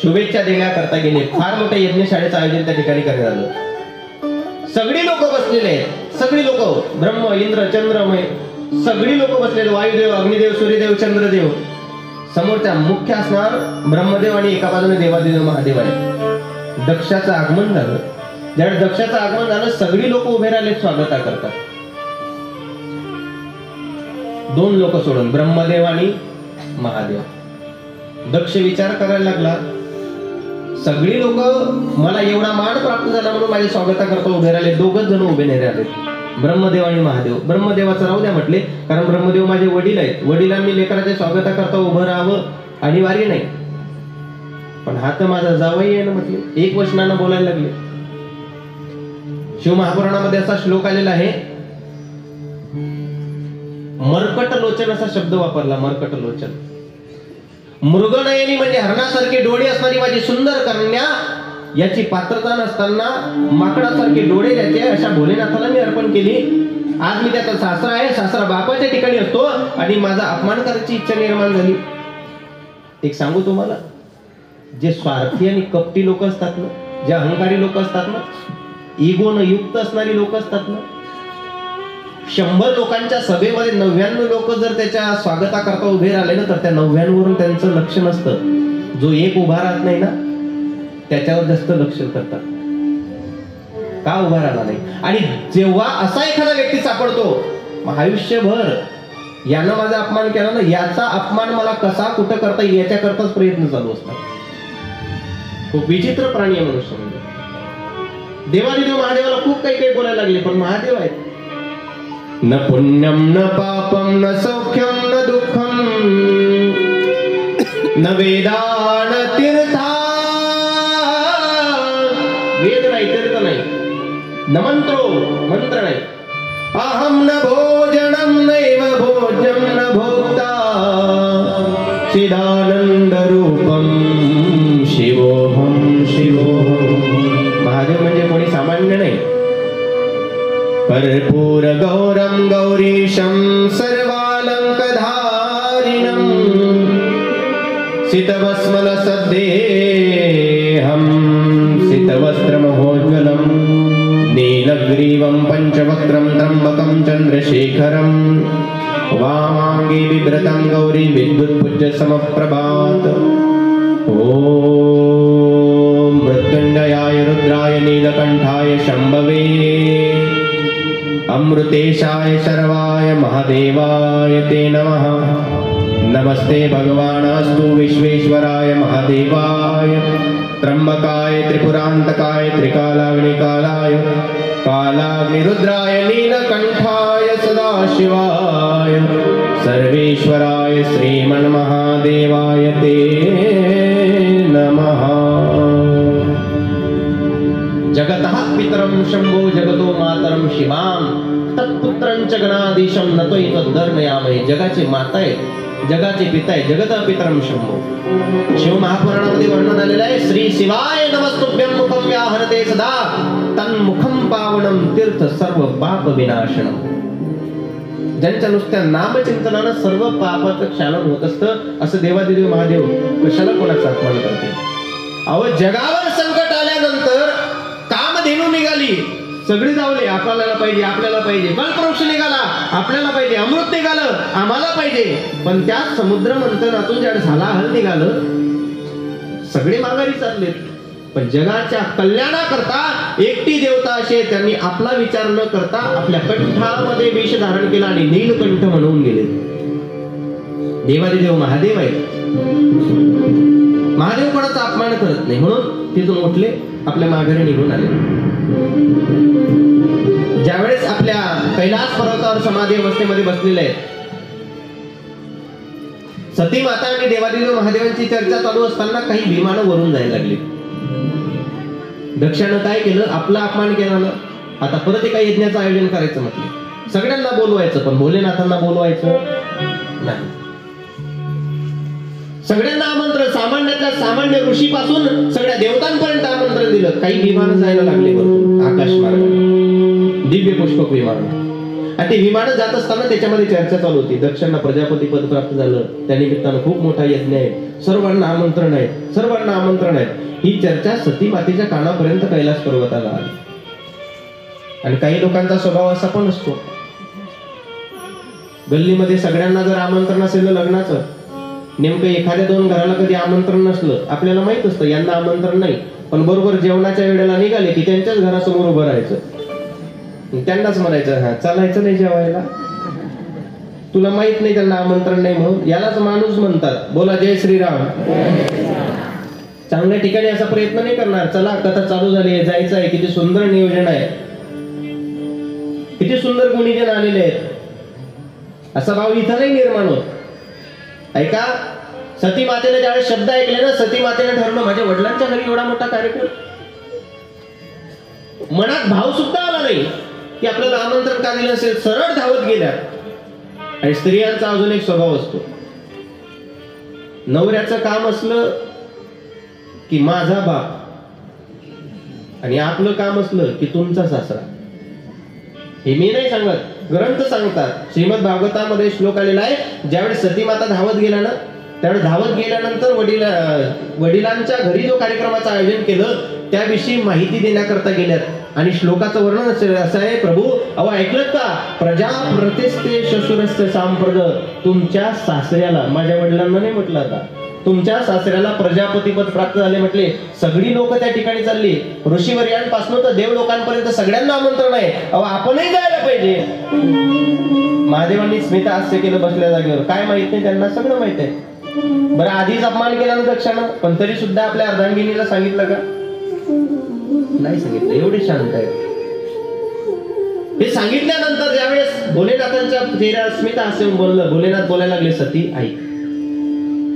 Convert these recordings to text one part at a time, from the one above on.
शुभेच्छा देण्याकरता गेले. फार मोठ्या यज्ञशाळेचं आयोजन त्या ठिकाणी करण्यात आलं. सगळी लोक बसलेले आहेत, सगळी लोक, ब्रह्म इंद्र चंद्रमय सगळी लोक बसलेले, वायुदेव अग्निदेव सूर्यदेव चंद्रदेव. समोरच्या मुख्य असणार ब्रह्मदेव आणि एका बाजूने देवादिदेव महादेव आहे. दक्षाचं आगमन झालं. ज्यावेळी दक्षाचं आगमन झालं सगळी लोक उभे राहिले स्वागता करतात. दोन लोक सोडून ब्रह्मदेव आणि महादेव. दक्ष विचार करायला लागला, सगळी लोक मला एवढा मान प्राप्त झाला म्हणून माझ्या स्वागता करता उभे राहिले, दोघच जण उभे नाही राहिले, ब्रह्मदेव आणि महादेव. ब्रह्मदेवाचं राहू द्या म्हटले, कारण ब्रह्मदेव माझे वडील आहेत, वडिलांनी लेकराच्या स्वागता करता उभं राहावं अनिवार्य नाही, पण हा तर माझा जावई आहे ना म्हटले. एक वचनानं बोलायला लागले. शिवमहापुराणामध्ये असा श्लोक आलेला आहे, मर्कट लोचन असा शब्द वापरला. मर्कट लोचन, मृगनयनी म्हणजे हरणासारखे डोळे असणारी माझी सुंदर कन्या, याची पात्रता नसताना माकडासारखे डोळे द्यायचे अशा भोलेनाथाला मी अर्पण केली. आज मी त्याचा सासरा आहे, सासरा बापाच्या ठिकाणी असतो आणि माझा अपमान करायची इच्छा निर्माण झाली. एक सांगू तुम्हाला, जे स्वार्थी आणि कपटी लोक असतात ना, जे अहंकारी लोक असतात ना, इगोनं युक्त असणारी लोक असतात ना, 100 लोकांच्या सभेमध्ये 99 लोक जर त्याच्या स्वागता करता उभे राहिले ना, तर त्या 99 वरून त्यांचं लक्ष नसतं. जो एक उभा राहत नाही ना त्याच्यावर जास्त लक्ष करतात, का उभा राहिला नाही. आणि जेव्हा असा एखादा व्यक्ती सापडतो, आयुष्यभर यानं माझा अपमान केला ना, याचा अपमान मला कसा कुठं करता येईल याच्याकरताच प्रयत्न चालू असतात. खूप विचित्र प्राणी आहे मनुष्य. म्हणजे देवादिदेव महादेवाला खूप काही बोलायला लागले, पण महादेव आहेत. न पुण्यम न पापम न सौख्यम न दुःखम न वेदा न तीर्था. वेद नाही, तीर्थ नाही, न मंत्र नाही. अहम न भोजनम नैव भोज्यम न भोक्ता चिदानंद रूपम शिवोहम शिवोहम. महादेव म्हणजे कोणी सामान्य नाही. कर्पूर गौरम गौरीशं सर्वालंकधारिणं सितवस्मल सद्देहं सितवस्त्रमहोज्ज्वलं नीलग्रीवं पंचवक्त्रं त्र्यंबकं चंद्रशेखरं वामांगे बिभ्रतं गौरी विद्युत्पुज्य समप्रभात. ओम मृत्युंजयाय रुद्राय नीलकंठाय शंभवे अमृतेशाय शर्वाय महादेवाय ते नमः. नमस्ते भगवानस्तु विश्वेश्वराय महादेवाय त्र्यंबकाय त्रिपुरांतकाय त्रिकालाग्निकालाय कालाग्निरुद्राय नीलकंठाय सदाशिवाय सर्वेश्वराय श्रीमन्महादेवाय ते नमः. जगतः पितरं शंभो जगतो मातरं शिवां तत्पुत्रं च गणाधीशं नतोैव उदर्नयामहे. जगाचे माता आहे, जगाचे पिता आहे, जगतः पितरं शंभो. शिव महापुराणामध्ये वर्णन आलेलं आहे, श्री शिवाय नमस्तुभ्यं मुखं व्याहरते सदा तन्मुखं पावनं तीर्थ सर्व पाप विनाशनम. ज्यांच्या नुसत्या नामचिंतनानं सर्व पापाचं क्षालन होत असतं, असं देवादिदेव महादेव कशाला कोणाचा अपमान करते. अहो, जगावर संकट आल्यानंतर कामधेनू निघाली, सगळी जावले, आपल्याला पाहिजे, आपल्याला पाहिजे. कल्पवृक्ष निघाला, आपल्याला पाहिजे. अमृत निघालं, आम्हाला पाहिजे. पण त्या समुद्र मंथनातून ज्या झाला हल निघालं, सगळे माघारी चालले. पण जगाच्या कल्याणाकरता एकटी देवता असे त्यांनी आपला विचार न करता आपल्या कंठामध्ये विष धारण केला आणि नीलकंठ म्हणून गेले. देवादिदेव महादेव आहेत. महादेव कोणाचा अपमान करत नाही, म्हणून तिथून उठले, आपल्या माघारी निघून आले. ज्यावेळेस आपल्या कैलास पर्वतावर समाधी अवस्थेमध्ये बसलेले आहेत, सती माता आणि देवादिदेव महादेवांची चर्चा चालू असताना काही विमानं वरून जायला लागली. दक्षानं काय केलं, आपला अपमान केला ना, आता परत एका यज्ञाचं आयोजन करायचं म्हटलं. सगळ्यांना बोलवायचं, पण भोलेनाथांना बोलवायचं नाही. सगळ्यांना आमंत्रण, सामान्यातल्या सामान्य ऋषीपासून सगळ्या देवतांपर्यंत आमंत्रण दिलं. काही विमानं जायला लागले वरून आकाश मार्गाने, दिव्य पुष्पक विमान. आणि ते विमानं जात असताना त्याच्यामध्ये चर्चा चालू होती. दक्षांना प्रजापती पद प्राप्त झालं, त्या निमित्तानं खूप मोठा यज्ञ आहे, सर्वांना आमंत्रण आहे, सर्वांना आमंत्रण आहे. ही चर्चा सती मातेच्या कानापर्यंत कैलास पर्वताला आली. आणि काही लोकांचा स्वभाव असा पण असतो, गल्लीमध्ये सगळ्यांना जर आमंत्रण असेल लग्नाचं, नेमकं एखाद्या दोन घराला कधी आमंत्रण नसलं, आपल्याला माहित असतं यांना आमंत्रण नाही, पण बरोबर जेवणाच्या वेळेला निघाले की त्यांच्याच घरासमोर उभं राहायचं, त्यांनाच म्हणायचं हा चालायचं नाही जेवायला, तुला माहित नाही त्यांना आमंत्रण नाही म्हणून. यालाच माणूस म्हणतात. बोला जय श्रीराम. चांगल्या ठिकाणी असा प्रयत्न नाही करणार, चला कथा चालू झाली आहे, जायचं आहे, किती सुंदर नियोजन आहे, किती सुंदर गुणीजन आलेले आहेत, असा भाव इथं नाही निर्माण होत. ऐका, सती मातेने ज्यावेळेस शब्द ऐकले ना, सती मातेने ठरवलं माझ्या वडिलांच्या घरी एवढा मोठा कार्यक्रम, मनात भाव सुद्धा आला नाही की आपल्याला आमंत्रण का दिलं असेल, सरळ धावत गेल्या. आणि स्त्रियांचा अजून एक स्वभाव असतो, नवऱ्याचं काम असलं की माझा बाप, आणि आपलं काम असलं की तुमचा सासरा. हे मी नाही सांगत, ग्रंथ सांगतात. श्रीमद भागवतामध्ये श्लोक आलेला आहे, ज्यावेळेस सती माता धावत गेल्या ना, त्यावेळेस धावत गेल्यानंतर वडिलांच्या घरी जो कार्यक्रमाचं आयोजन केलं त्याविषयी माहिती देण्याकरता गेल्यात. आणि श्लोकाचं वर्णन असं आहे, प्रभू अहो ऐकलं का, प्रजा प्रतिस्ते शशुरस्य सांप्रद, तुमच्या सासऱ्याला, माझ्या वडिलांना नाही म्हटलं आता, तुमच्या सासऱ्याला प्रजापतीपद प्राप्त झाले म्हटले. सगळी लोक त्या ठिकाणी चालली, ऋषीवर्यांपासून तर देव लोकांपर्यंत सगळ्यांना आमंत्रण आहे. अहो आपणही जायला पाहिजे. महादेवांनी स्मिता हास्य केलं बसल्या जागेवर, काय माहित नाही त्यांना, सगळं माहित आहे. बरं आधीच अपमान केला ना दक्षानं, पण तरी सुद्धा आपल्या अर्धांगिनीला सांगितलं का? नाही सांगितलं. एवढे शांत आहे. हे सांगितल्यानंतर ज्यावेळेस भोलेनाथांच्या चेहऱ्यावर स्मिता हास्य बोललं, भोलेनाथ बोलायला लागले, सती ऐक,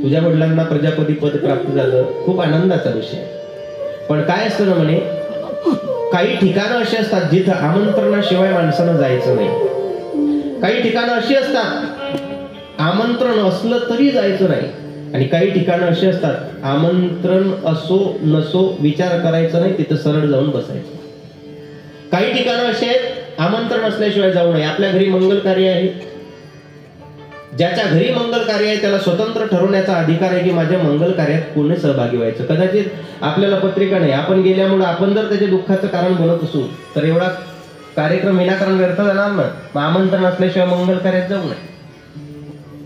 तुझ्या वडिलांना प्रजापती पद प्राप्त झालं, खूप आनंदाचा विषय, पण काय असतं ना म्हणे, काही ठिकाणं अशी असतात जिथं आमंत्रणाशिवाय माणसानं जायचं नाही. काही ठिकाणं अशी असतात आमंत्रण असलं तरी जायचं नाही, आणि काही ठिकाणं अशी असतात आमंत्रण असो नसो विचार करायचं नाही, तिथं सरळ जाऊन बसायचं. काही ठिकाणं अशी आहेत आमंत्रण असल्याशिवाय जाऊ नये. आपल्या घरी मंगल कार्य आहे, ज्याच्या घरी मंगल कार्य आहे त्याला स्वतंत्र ठरवण्याचा अधिकार आहे की माझ्या मंगल कार्यात कोणी सहभागी व्हायचं. कदाचित आपल्याला पत्रिका नाही, आपण गेल्यामुळे आपण जर त्याच्या दुःखाचं कारण बनत असू तर एवढा कार्यक्रम विनाकारण व्यर्थ जाणार ना. मग आमंत्रण असल्याशिवाय मंगल कार्यात जाऊ नये.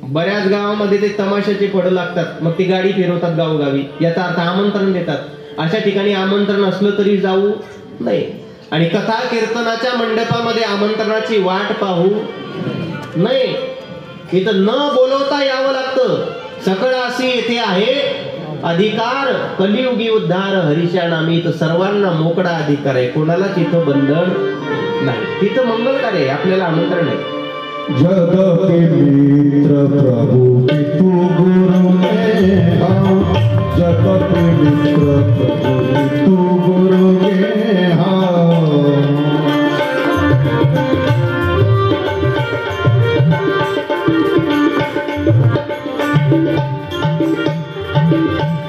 बऱ्याच गावामध्ये ते तमाशाचे फळं लागतात, मग ती गाडी फिरवतात गावोगावी, याचा अर्थ आमंत्रण देतात. अशा ठिकाणी आमंत्रण असलं तरी जाऊ नये. आणि कथा कीर्तनाच्या मंडपामध्ये आमंत्रणाची वाट पाहू नये. इथं न बोलवता यावं लागतं. सकळासी येथे आहे अधिकार, कलियुगी उद्धार हरीच्या नामी. इथं सर्वांना मोकळा अधिकार आहे, कोणालाच इथं बंधन नाही. तिथं मंगल कार्य आहे, आपल्याला आमंत्रण आहे. जग के मित्र प्रभु तू गुरु नेहा, जग के मित्र प्रभु तू गुरु नेहा.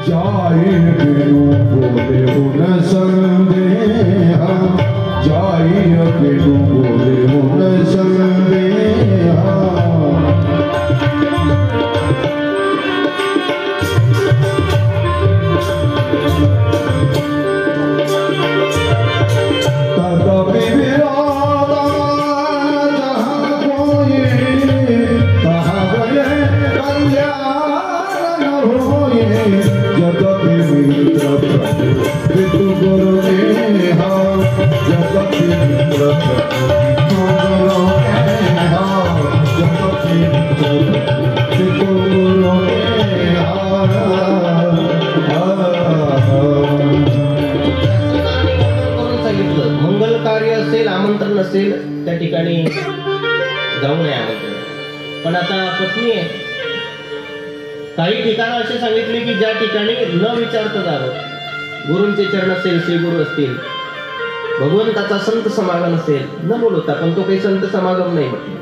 जाए बिनु बोले हुन संदेहा, जाए बिनु बोले हुन संदेहा. तदपि विराधा जहाँ कोई, तहाँ गए कल्याण होए. जगति मित्र प्रभु तू गुरु नेहा, जगति मित्र प्रभु तू गुरु नेहा, जगति मित्र प्रभु तू गुरु नेहा. सांगितलं मंगल कार्य असेल, आमंत्रण असेल, त्या ठिकाणी जाऊ नये आमंत्रण. पण आता पत्नी आहे, काही ठिकाणं असे सांगितले की ज्या ठिकाणी न विचारता जावं. गुरूंचे चरण असेल, श्री गुरु असतील, भगवंताचा संत समागम असेल, न बोलवता. पण तो काही संत समागम नाही म्हटलं.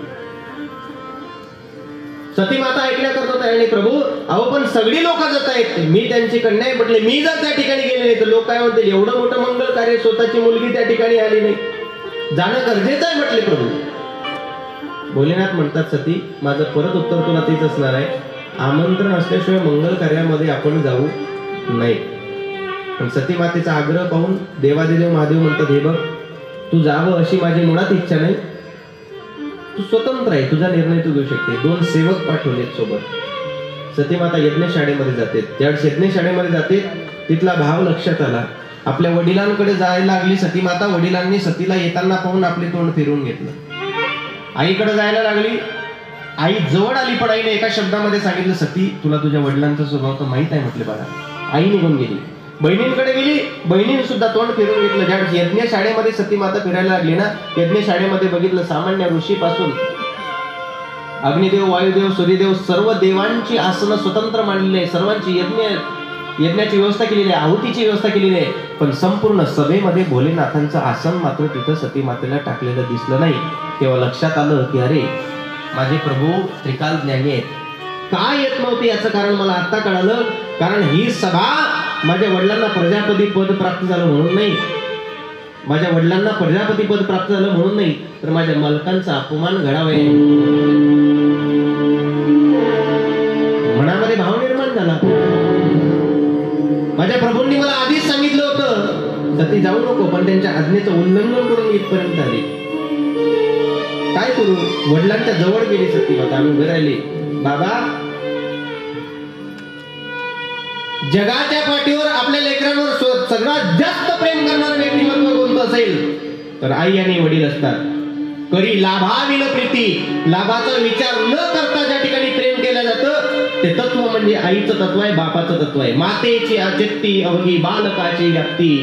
सती माता ऐकल्या करत होत्या, आणि प्रभू अहो पण सगळी लोक जात आहेत, मी त्यांची कन्या आहे म्हटले, मी जर त्या ठिकाणी गेले नाही तर लोक काय म्हणतील, एवढं मोठं मंगल कार्य, स्वतःची मुलगी त्या ठिकाणी आली नाही, जाणं गरजेचं आहे म्हटले प्रभू. भोलेनाथ म्हणतात, सती माझं परत उत्तर तुला तेच असणार आहे, आमंत्रण असल्याशिवाय मंगल कार्यामध्ये आपण जाऊ नये. पण सती मातेचा आग्रह पाहून देवादिदेव महादेव म्हणतात, हे बघ तू जावं अशी माझी मुळात इच्छा नाही, तू स्वतंत्र आहे, तुझा निर्णय तू घेऊ शकते. 2 सेवक पाठवलेत सोबत. सती माता यज्ञशाळेमध्ये जाते. ज्यावेळेस यज्ञशाळेमध्ये जाते तिथला भाव लक्षात आला. आपल्या वडिलांकडे जायला लागली सती माता. वडिलांनी सतीला येताना पाहून आपले तोंड फिरवून घेतलं. आईकडे जायला लागली. आई जवळ आली पण आईने एका शब्दामध्ये सांगितलं, सती तुला तुझ्या वडिलांचा स्वभाव तर माहित आहे म्हटले बाळा. आई निघून गेली. बहिणींकडे गेली. बहिणीने सुद्धा तोंड फिरवून घेतलं. ज्यावेळेस यज्ञशाळेमध्ये सती माता फिरायला लागली ना, यज्ञशाळेमध्ये बघितलं सामान्य ऋषीपासून अग्निदेव, वायुदेव, सूर्यदेव सर्व देवांची आसनं स्वतंत्र मांडलेली आहे. सर्वांची यज्ञाची व्यवस्था केलेली आहे, आहुतीची व्यवस्था केलेली आहे. पण संपूर्ण सभेमध्ये भोलेनाथांचं आसन मात्र तिथं सती मातेला टाकलेलं दिसलं नाही. तेव्हा लक्षात आलं की अरे माझे प्रभू त्रिकाल ज्ञानी आहेत. का येत नव्हते याचं कारण मला आता कळालं. कारण ही सभा माझ्या वडिलांना प्रजापती पद प्राप्त झालं म्हणून नाही, माझ्या वडिलांना प्रजापती पद प्राप्त झालं म्हणून नाही, तर माझ्या मालकांचा अपमान घडावा मनामध्ये भाव निर्माण झाला. माझ्या प्रभूंनी मला आधीच सांगितलं होतं सती जाऊ नको, पण त्यांच्या आज्ञेचं उल्लंघन करून इथपर्यंत आली. काय करू. वडिलांच्या जवळ गेली सती माता. आम्ही उभे राहिले. बाबा जगाच्या पाठीवर आपल्या लेकरांवर सगळ्यात जास्त प्रेम करणारं व्यक्तिमत्व कोणतं असेल तर आई आणि वडील असतात. करी लाभाविन प्रीती, लाभाचा विचार न करता ज्या ठिकाणी प्रेम केलं जातं ते तत्व म्हणजे आईचं तत्व आहे, बापाचं तत्व आहे. मातेची आजक्ती अवघी बालकाची व्याप्ती,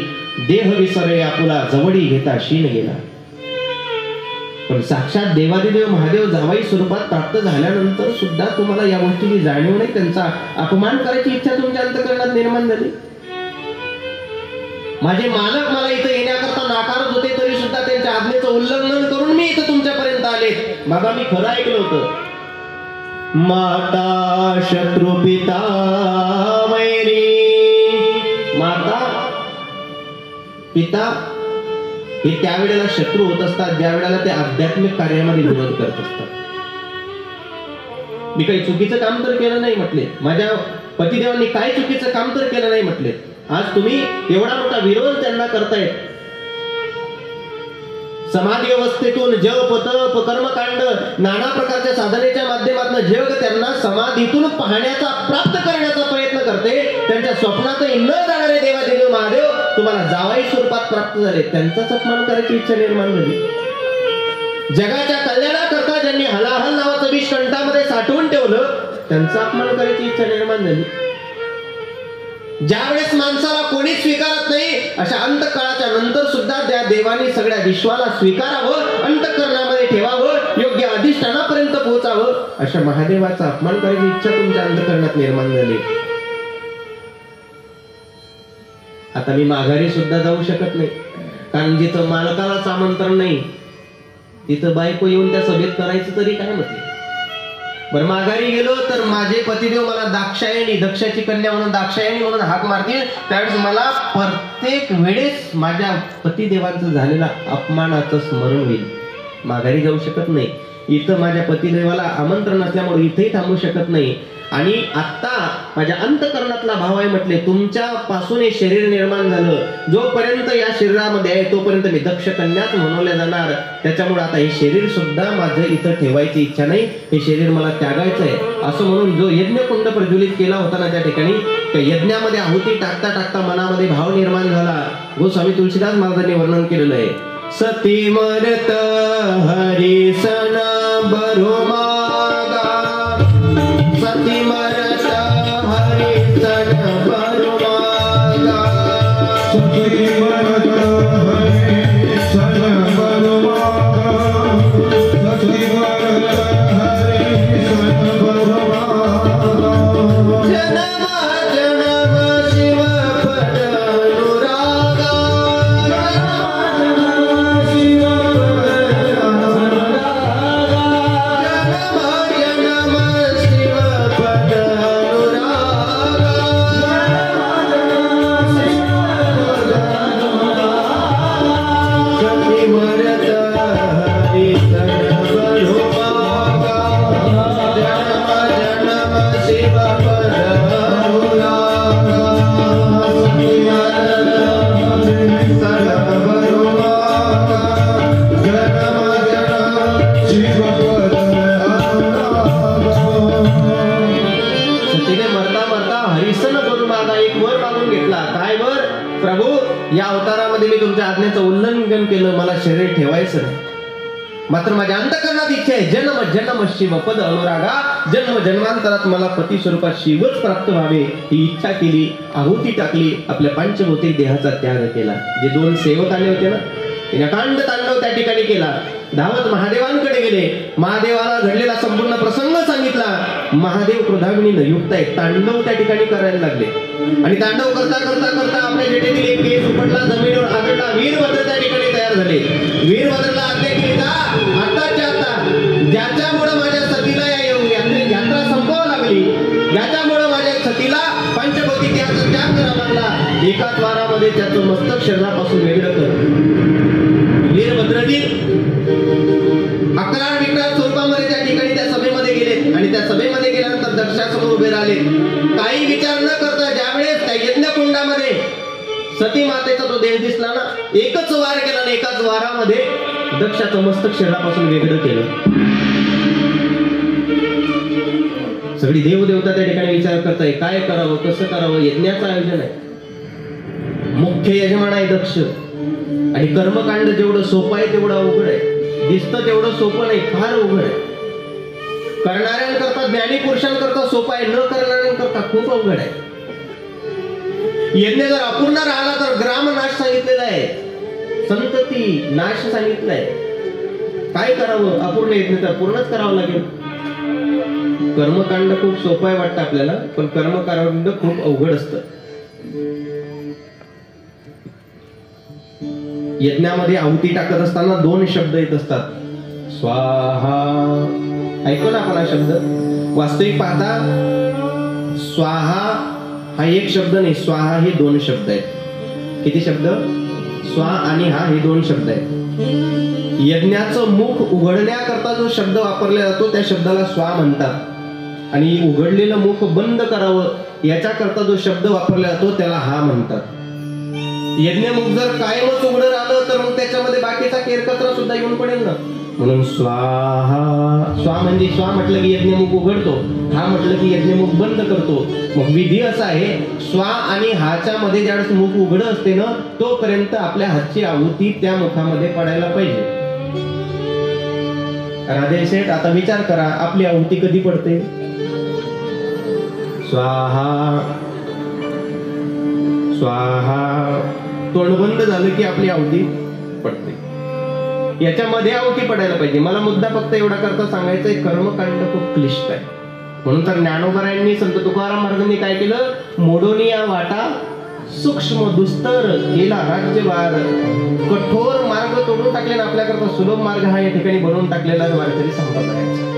देह विसरे आपुला जवळी घेता शीन गेला. पण साक्षात देवादिदेव महादेव जावाई स्वरूपात प्राप्त झाल्यानंतर सुद्धा तुम्हाला या गोष्टीची जाणीव नाही, त्यांचा अपमान करायची इच्छा तुमच्या अंतःकरणात निर्माण झाली. माझे मालक मला इथं येण्याकरता नाकारत होते तरी सुद्धा त्यांच्या आज्ञेचं उल्लंघन करून मी इथं तुमच्यापर्यंत आले. बाबा मी खरं ऐकलं होतं. माता शत्रु पिता वैरी, माता पिता हे त्यावेळेला शत्रू होत असतात ज्या वेळेला ते आध्यात्मिक कार्यामध्ये विरोध करत असतात. मी काही चुकीचं काम तर केलं नाही म्हटले, माझ्या पतिदेवांनी काय चुकीचं काम तर केलं नाही म्हटले. आज तुम्ही एवढा मोठा विरोध त्यांना करतायत. समाधी अवस्थेतून जप तप कर्मकांड नाना प्रकारच्या साधनेच्या माध्यमातून जग त्यांना समाधीतून पाहण्याचा प्राप्त करण्याचा प्रयत्न करते. त्यांच्या स्वप्नातही न जाणारे देवादेव महादेव तुम्हाला जावाई स्वरूपात प्राप्त झाले. त्यांचाच अपमान करायची इच्छा निर्माण झाली. जगाच्या कल्याणाकरता ज्यांनी हलाहल नावाचं विष कंठामध्ये साठवून ठेवलं त्यांचा अपमान करायची इच्छा निर्माण झाली. ज्यावेळेस माणसाला कोणी स्वीकारत नाही अशा अंतकाळाच्या नंतर सुद्धा त्या देवानी सगळ्या विश्वाला स्वीकारावं, अंतःकरणामध्ये ठेवावं, योग्य अधिष्ठानापर्यंत पोहोचावं, अशा महादेवाचा अपमान करायची इच्छा तुमच्या अंतःकरणात निर्माण झाली. आता मी माघारी सुद्धा जाऊ शकत नाही, कारण जिथं मालकालाच आमंत्रण नाही तिथं बायको येऊन त्या सभेत करायचं तरी काय म्हटलं. बरं माघारी गेलो तर माझे पतिदेव मला दाक्षायणी, दक्षाची कन्या म्हणून दाक्षायणी म्हणून हाक मारतील. त्यावेळेस मला प्रत्येक वेळेस माझ्या पतिदेवांचं झालेला अपमानाचं स्मरण होईल. माघारी जाऊ शकत नाही. इथं माझ्या पतिदेवाला आमंत्रण असल्यामुळे इथेही थांबू शकत नाही. आणि आता माझ्या अंतःकरणातला भाव आहे म्हटले, तुमच्या पासून हे शरीर निर्माण झालं, जोपर्यंत या शरीरामध्ये आहे तोपर्यंत मी दक्ष कन्याच म्हणवल्या जाणार. त्याच्यामुळे आता हे शरीर सुद्धा माझं इथं ठेवायची इच्छा नाही, हे शरीर मला त्यागायचं आहे. असं म्हणून जो यज्ञकुंड प्रज्वलित केला होता ना त्या ठिकाणी, त्या यज्ञामध्ये आहुती टाकता टाकता मनामध्ये भाव निर्माण झाला. गोस्वामी तुलसीदास महाराजांनी वर्णन केलेलं आहे. सती मरत हरी सना बरुमागा, सती मरत हरी सन बरुमागा, सती मरत हरी सन बरुमागा, सती मरत हरी सन बरुमागा. जन्म जन्म शिव पद अनुरागा, जन्म शिव पद अनुरागा, जन्म शिव पद अनुरागा, सांगितला, काय बर प्रभू, या अवतारामध्ये मी तुमच्या आज्ञेचं उल्लंघन केलं, मला शरीर ठेवायचं नाही, मात्र माझ्या अंतःकरणात इच्छा आहे, जन्म जन्म शिव पद अनुरागा, जन्म जन्मांतरात मला पती स्वरूपात शिवच प्राप्त व्हावे ही इच्छा केली, आहुती टाकली, आपल्या पंचभौतिक देहाचा त्याग केला. जे 2 सेवक आले होते ना, तिने कांड तांडव त्या ठिकाणी केला, धावत महादेवांकडे गेले, महादेवाला घडलेला संपूर्ण प्रसंग सांगितला. महादेव क्रोधाग्नीने युक्त आहे, तांडव त्या ठिकाणी करायला लागले आणि तांडव करता करता करता आपल्या जेटेतील एक केस उपटला, जमिनीवर आदळला, वीरभद्र त्या ठिकाणी तयार झाले. वीरभद्रला आज्ञा केली, आताच्या आता ज्याच्यामुळे माझ्या सतीला यात्रा संपवावी लागली, ज्याच्यामुळे माझ्या सतीला पंचभौतिक देहाचा त्याग करावा लागला, एकाच वारामध्ये त्याचं मस्तक शरीरापासून वेगळं कर. वीरभद्रजी अकराळ विकराळ स्वरूपामध्ये त्या ठिकाणी त्या सभेमध्ये गेले आणि त्या सभेमध्ये गेल्यानंतर दक्षासमोर उभे राहिले. काही विचार न करता ज्यावेळेस त्या यज्ञकुंडामध्ये सती मातेचा तो देह दिसला ना, एकच वार केला आणि एकाच वारामध्ये दक्षाचं मस्तक शरीरापासून वेगळं केलं. सगळी देवदेवता त्या ठिकाणी विचार करताय, काय करावं, कसं करावं. यज्ञाचं आयोजन आहे, मुख्य यजमान आहे दक्ष, आणि कर्मकांड जेवढं सोपं आहे तेवढं अवघड आहे, दिसतं तेवढं सोपं नाही, फार अवघड आहे. करणाऱ्यांकरता, ज्ञानी पुरुषांकरता सोपं आहे, न करणाऱ्यांकरता खूप अवघड आहे. यज्ञ जर अपूर्ण राहिला तर ग्राम नाश सांगितलेला आहे, संतती नाश सांगितलाय. काय करावं, अपूर्ण यज्ञ तर पूर्णच करावं लागेल. कर्मकांड खूप सोपं आहे वाटतं आपल्याला, पण कर्मकांड खूप अवघड असतं. यज्ञामध्ये आहुती टाकत असताना 2 शब्द येत असतात, स्वाहा. ऐकू ना आपण हा शब्द. वास्तविक पाहता स्वाहा हा एक शब्द नाही, स्वाहा हे 2 शब्द आहेत. किती शब्द? स्वा आणि हा हे 2 शब्द आहेत. यज्ञाचं मुख उघडण्याकरता जो शब्द वापरला जातो त्या शब्दाला स्वा म्हणतात, आणि उघडलेलं मुख बंद करावं याच्याकरता जो शब्द वापरला जातो त्याला हा म्हणतात. यज्ञमुख जर कायमच उघडं राहिलं तर मग त्याच्यामध्ये बाकीचा केरकचरा सुद्धा येऊन पडेल ना. म्हणून स्वाहा, स्वा म्हणजे स्वा म्हटलं की यज्ञमुख उघडतो, हा म्हटलं की यज्ञमुख बंद करतो. मग विधी असा आहे, स्वा आणि हाच्या मध्ये ज्यावेळेस मुख उघडं असते ना, तोपर्यंत आपल्या हातची आहुती त्या मुखामध्ये पडायला पाहिजे. राधे शेठ, आता विचार करा, आपली आहुती कधी पडते? स्वाहा स्वाहा, तोंड बंद झालं की आपली आहुती पडते. याच्यामध्ये आहुती पडायला पाहिजे. मला मुद्दा फक्त एवढा करता सांगायचा आहे, कर्मकांड खूप क्लिष्ट आहे. म्हणून तर ज्ञानोबरायांनी, संत तुकाराम महाराजांनी काय केलं, मोडोनिया वाटा सूक्ष्म दुस्तर केला राज्यभार. कठोर मार्ग तोडून टाकले ना, आपल्याकरता सुलभ मार्ग हा या ठिकाणी बनवून टाकलेला वारकरी संप्रदायाचा.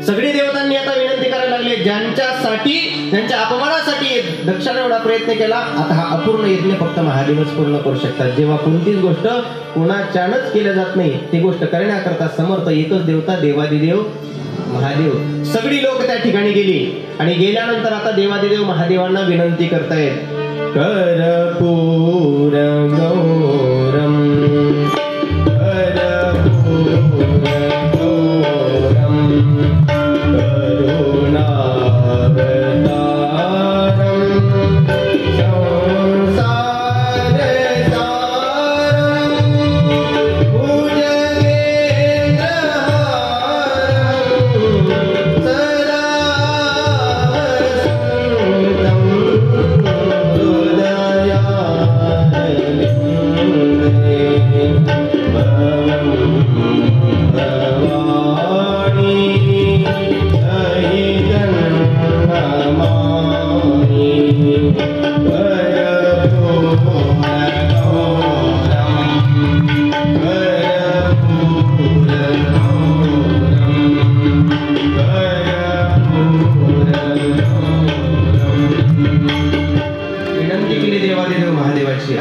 सगळी देवतांनी आता विनंती करायला लागले, ज्यांच्यासाठी, त्यांच्या अपमानासाठी दक्षाने एवढा प्रयत्न केला, आता हा अपूर्ण यज्ञ फक्त महादेवच पूर्ण करू शकतात. जेव्हा कोणतीच गोष्ट कोणाच्यानच केल्या जात नाही, ती गोष्ट करण्याकरता समर्थ एकच देवता, देवादिदेव महादेव. सगळी लोक त्या ठिकाणी गेली आणि गेल्यानंतर आता देवादिदेव महादेवांना विनंती करतायत, कर्पूर गौरम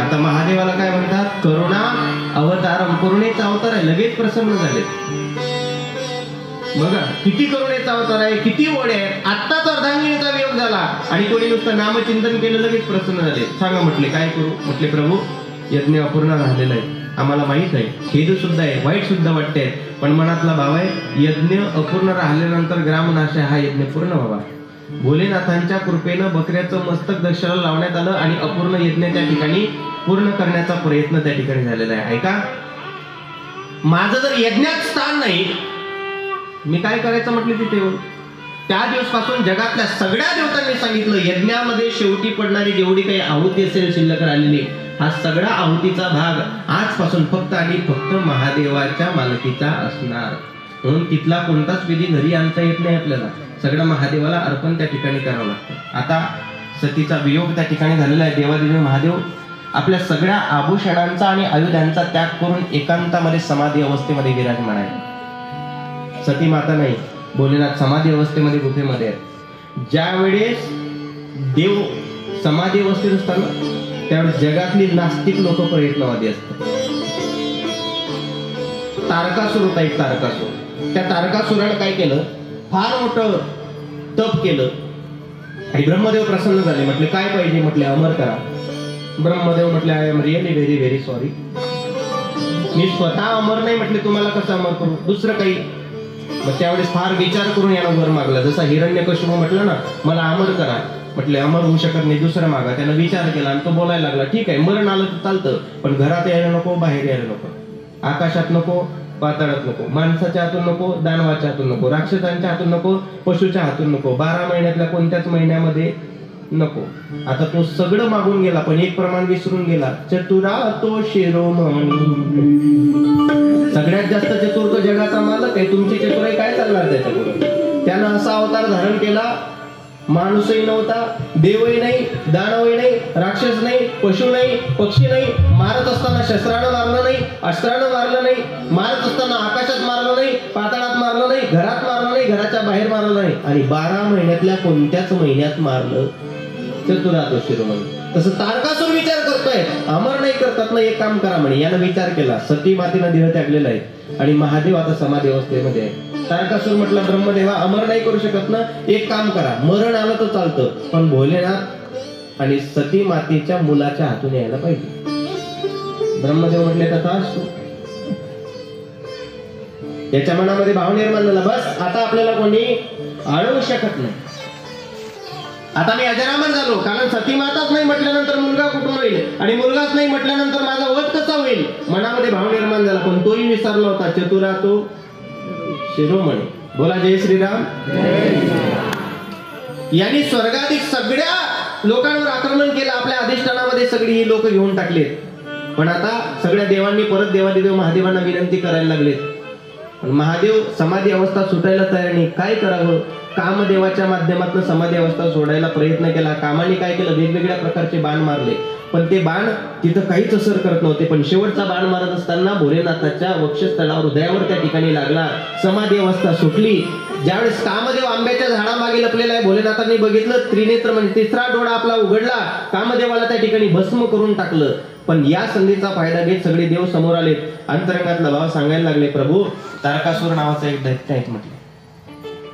आता महादेवाला काय म्हणतात, करुणा अवतारम. करुणेचा अवतार आहे, लगेच प्रसन्न झाले. बघा किती करुणेचा अवतार आहे, किती ओढे आहेत. आत्ताच अर्धांगिनीचा वियोग झाला आणि कोणी नुसतं नामचिंतन केलं, लगेच प्रसन्न झाले. सांगा म्हटले, काय करू? म्हटले, प्रभू यज्ञ अपूर्ण राहिलेला आहे, आम्हाला माहित आहे, खेद सुद्धा आहे, वाईट सुद्धा वाटते, पण मनातला भाव आहे, यज्ञ अपूर्ण राहिल्यानंतर ग्रामनाश हा यज्ञ पूर्ण व्हावा. भोलेनाथांच्या कृपेनं बकऱ्याचं मस्तक दक्षाला लावण्यात आलं आणि अपूर्ण यज्ञ त्या ठिकाणी पूर्ण करण्याचा प्रयत्न त्या ठिकाणी झालेला आहे. ऐका, माझं जर यज्ञात स्थान नाही, मी काय करायचं म्हटलं तिथे येऊन? त्या दिवसपासून जगातल्या सगळ्या देवतांनी सांगितलं, यज्ञामध्ये शेवटी पडणारी जेवढी काही आहुती असेल शिल्लक राहिलेली, हा सगळा आहुतीचा भाग आजपासून फक्त आणि फक्त महादेवाच्या मालकीचा असणार. म्हणून तिथला कोणताच विधी घरी आणता येत नाही आपल्याला, सगळं महादेवाला अर्पण त्या ठिकाणी करावं लागतं. आता सतीचा वियोग त्या ठिकाणी झालेला आहे. देवादेवी महादेव आपल्या सगळ्या आभूषणांचा आणि आयुधांचा त्याग करून एकांतामध्ये समाधी अवस्थेमध्ये विराजमान आहे. सती माता नाही, भोलेनाथ समाधी अवस्थेमध्ये गुफेमध्ये आहेत. ज्या वेळेस देव समाधी अवस्थेत असताना त्यावेळेस जगातली नास्तिक लोक प्रयत्नवादी असतात. तारकासूर होता एक तारकासूर. त्या तारकासुरानं काय केलं, फार मोठं तप केलं आणि ब्रह्मदेव प्रसन्न झाले. म्हटले काय पाहिजे? म्हटले अमर करा. ब्रह्मदेव म्हटले I am really very very sorry, मी स्वतः अमर नाही. म्हटले तुम्हाला कसं अमर करू, दुसरं काही. मग त्यावेळेस फार विचार करून यानं वर मागला. जसा हिरण्यकशिपू म्हटलं ना मला अमर करा, म्हटले अमर होऊ शकत नाही, दुसरं मागा. त्यानं विचार केला आणि तो बोलायला लागला, ठीक आहे मरण आलं तर चालतं, पण घरात यायला नको, बाहेर यायला नको, आकाशात नको, पाताळात नको, माणसाच्या हातून नको, दानवाच्या हातून नको, राक्षसांच्या हातून नको, पशुच्या हातून नको, 12 महिन्यातल्या कोणत्याच महिन्यामध्ये नको. आता तो सगळं मागून गेला, पण एक प्रमाण विसरून गेला, चतुरा तो शिरोमणी. सगळ्यात जास्त चतुर तो जगाचा मालक आहे. तुमची चतुराई काय चालणार त्याच्यापुढे? त्यानं असा अवतार धारण केला, माणूसही नव्हता, देवही नाही, दानवही नाही, राक्षस नाही, पशु नाही, पक्षी नाही, मारत असताना शस्त्रानं मारलं नाही, अस्त्रानं मारलं नाही, मारत असताना आकाशात मारलं नाही, पाताळात मारलं नाही, घरात मारलं नाही, घराच्या बाहेर मारलं नाही, आणि 12 महिन्यातल्या कोणत्याच महिन्यात मारलं. चतुरा तो शिरोमणी. तसं तारकासूर विचार करतोय, अमर नाही करतात ना, एक काम करा म्हणे. यानं विचार केला, सती मातेनं देह त्यागलेला आहे आणि महादेव आता समाधी अवस्थेमध्ये आहे. तारकासूर म्हटलं ब्रह्मदेवा अमर नाही करू शकत ना, एक काम करा, मरण आलं तर चालतं, पण भोलेनाथ आणि सती मातेच्या मुलाच्या हातून यायला पाहिजे. ब्रह्मदेव म्हटले तथास्तु. याच्या मनामध्ये भाव निर्माण झाला, बस आता आपल्याला कोणी अडवू शकत नाही. आता मी अजरामर झालो, कारण सती माताच नाही म्हटल्यानंतर मुलगा कुठून होईल, आणि मुलगाच नाही म्हटल्यानंतर माझा वध कसा होईल. मनामध्ये भाव निर्माण झाला, पण तोही विसरला होता, चतुरा तो शिरोमणी. बोला जय श्रीराम. यांनी स्वर्गाधिक सगळ्या लोकांवर आक्रमण केलं, आपल्या अधिष्ठानामध्ये सगळी ही लोक घेऊन टाकलेत. पण आता सगळ्या देवांनी परत देवादिदेव महादेवांना विनंती करायला लागलेत. पण महादेव समाधी अवस्था सुटायला तयार नाही. काय करावं? कामदेवाच्या माध्यमातून समाधी अवस्था सोडायला प्रयत्न केला. कामाने काय केलं, वेगवेगळ्या प्रकारचे बाण मारले, पण ते बाण तिथं काहीच असर करत नव्हते. पण शेवटचा बाण मारत असताना भोलेनाथाच्या वक्षस्थळावर, हृदयावर त्या ठिकाणी लागला. समाधी अवस्था सुटली. ज्यावेळेस कामदेव आंब्याच्या झाडामागे लपलेला आहे, भोलेनाथांनी बघितलं, त्रिनेत्र म्हणजे तिसरा डोळा आपला उघडला, कामदेवाला त्या ठिकाणी भस्म करून टाकलं. पण या संधीचा फायदा घेत सगळे देव समोर आले. अंतरंगातला भाव सांगायला लागले, प्रभू तारकासूर नावाचा एक दैत्य आहे म्हटलं,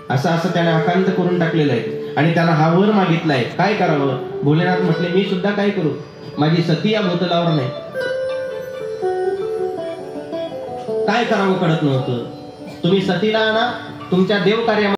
असं असं त्याने आकांत करून टाकलेलं आहे आणि त्याला हा वर मागितलाय, काय करावं? भोलेनाथ म्हटले, मी सुद्धा काय करू, माझी सती या भूतलावर नाही, काय करावं कळत नव्हतं. तुम्ही सतीला आणा, तुमच्या देव कार्यामध्ये